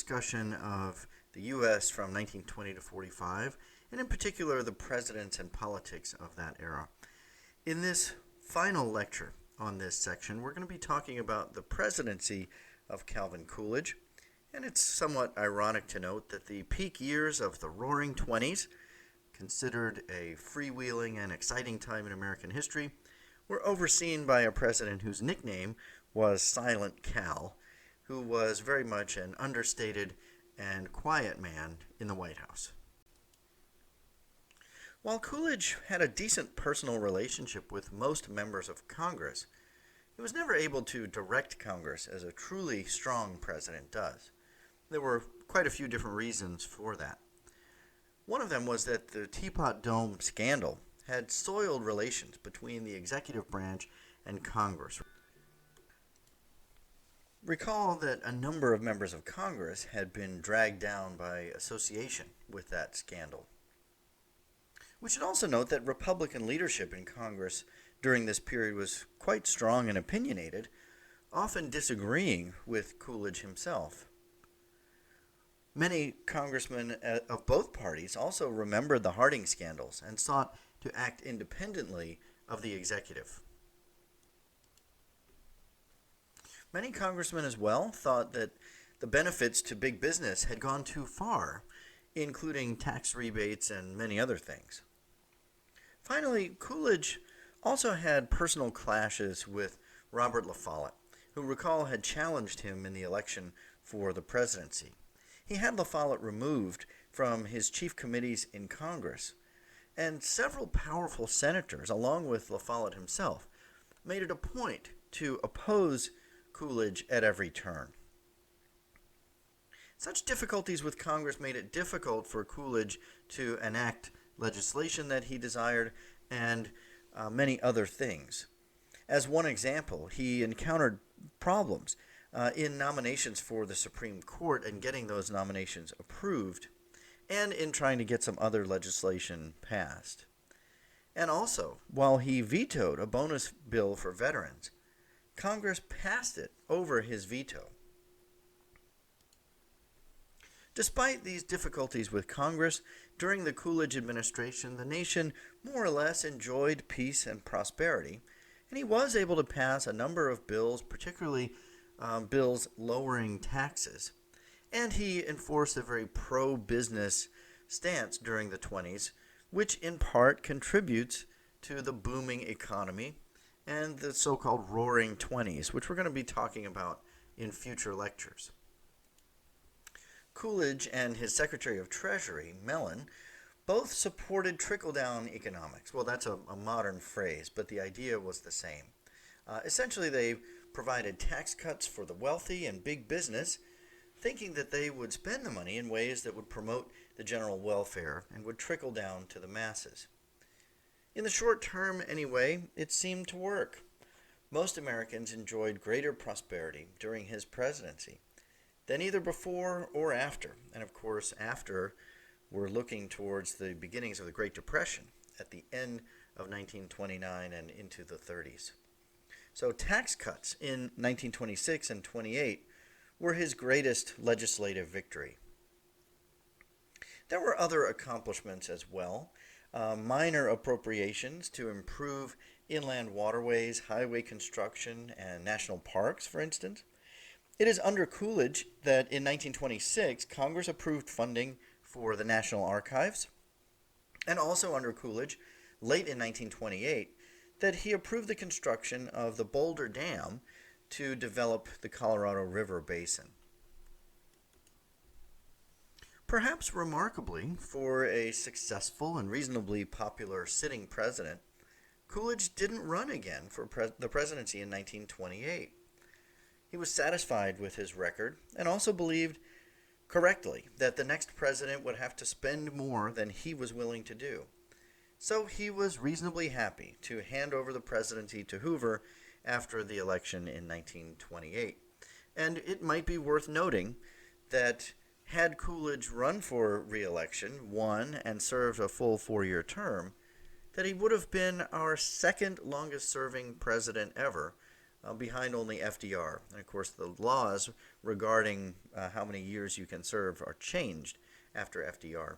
discussion of the U.S. from 1920 to 45, and in particular the presidents and politics of that era. In this final lecture on this section, we're going to be talking about the presidency of Calvin Coolidge, and it's somewhat ironic to note that the peak years of the Roaring Twenties, considered a freewheeling and exciting time in American history, were overseen by a president whose nickname was Silent Cal, who was very much an understated and quiet man in the White House. While Coolidge had a decent personal relationship with most members of Congress, he was never able to direct Congress as a truly strong president does. There were quite a few different reasons for that. One of them was that the Teapot Dome scandal had soiled relations between the executive branch and Congress. Recall that a number of members of Congress had been dragged down by association with that scandal. We should also note that Republican leadership in Congress during this period was quite strong and opinionated, often disagreeing with Coolidge himself. Many congressmen of both parties also remembered the Harding scandals and sought to act independently of the executive. Many congressmen as well thought that the benefits to big business had gone too far, including tax rebates and many other things. Finally, Coolidge also had personal clashes with Robert La Follette, who recall had challenged him in the election for the presidency. He had La Follette removed from his chief committees in Congress, and several powerful senators, along with La Follette himself, made it a point to oppose Coolidge at every turn. Such difficulties with Congress made it difficult for Coolidge to enact legislation that he desired and many other things. As one example, he encountered problems in nominations for the Supreme Court and getting those nominations approved, and in trying to get some other legislation passed. And also, while he vetoed a bonus bill for veterans, Congress passed it over his veto. Despite these difficulties with Congress, during the Coolidge administration, the nation more or less enjoyed peace and prosperity, and he was able to pass a number of bills, particularly bills lowering taxes. And he enforced a very pro-business stance during the 20s, which in part contributes to the booming economy and the so-called Roaring Twenties, which we're going to be talking about in future lectures. Coolidge and his Secretary of Treasury, Mellon, both supported trickle-down economics. Well, that's a modern phrase, but the idea was the same. Essentially, they provided tax cuts for the wealthy and big business, thinking that they would spend the money in ways that would promote the general welfare and would trickle down to the masses. In the short term, anyway, it seemed to work. Most Americans enjoyed greater prosperity during his presidency than either before or after. And of course, after, we're looking towards the beginnings of the Great Depression at the end of 1929 and into the 30s. So tax cuts in 1926 and 28 were his greatest legislative victory. There were other accomplishments as well. Minor appropriations to improve inland waterways, highway construction, and national parks, for instance. It is under Coolidge that in 1926, Congress approved funding for the National Archives, and also under Coolidge, late in 1928, that he approved the construction of the Boulder Dam to develop the Colorado River Basin. Perhaps remarkably, for a successful and reasonably popular sitting president, Coolidge didn't run again for the presidency in 1928. He was satisfied with his record and also believed correctly that the next president would have to spend more than he was willing to do. So he was reasonably happy to hand over the presidency to Hoover after the election in 1928. And it might be worth noting that had Coolidge run for re-election, won, and served a full 4-year term, that he would have been our second longest-serving president ever, behind only FDR. And of course, the laws regarding how many years you can serve are changed after FDR.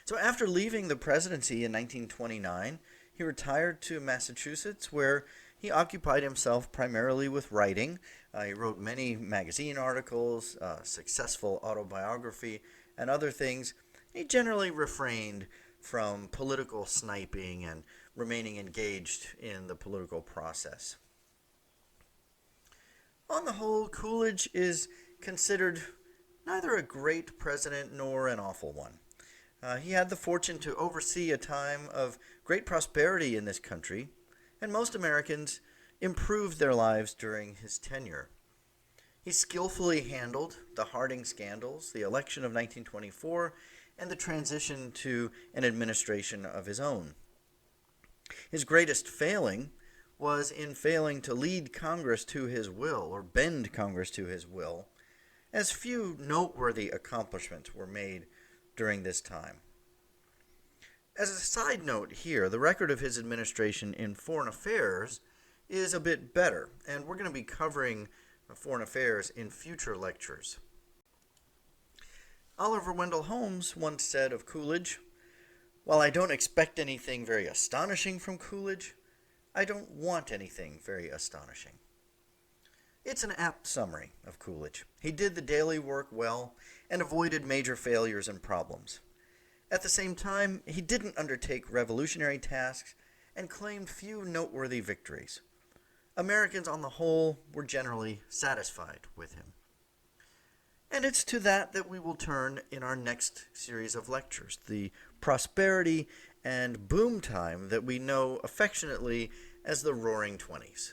So after leaving the presidency in 1929, he retired to Massachusetts, where he occupied himself primarily with writing. He wrote many magazine articles, successful autobiography, and other things. He generally refrained from political sniping and remaining engaged in the political process. On the whole, Coolidge is considered neither a great president nor an awful one. He had the fortune to oversee a time of great prosperity in this country, and most Americans improved their lives during his tenure. He skillfully handled the Harding scandals, the election of 1924, and the transition to an administration of his own. His greatest failing was in failing to lead Congress to his will, or bend Congress to his will, as few noteworthy accomplishments were made during this time. As a side note here, the record of his administration in foreign affairs is a bit better, and we're going to be covering foreign affairs in future lectures. Oliver Wendell Holmes once said of Coolidge, "While I don't expect anything very astonishing from Coolidge, I don't want anything very astonishing." It's an apt summary of Coolidge. He did the daily work well and avoided major failures and problems. At the same time, he didn't undertake revolutionary tasks and claimed few noteworthy victories. Americans on the whole were generally satisfied with him. And it's to that we will turn in our next series of lectures, the prosperity and boom time that we know affectionately as the Roaring Twenties.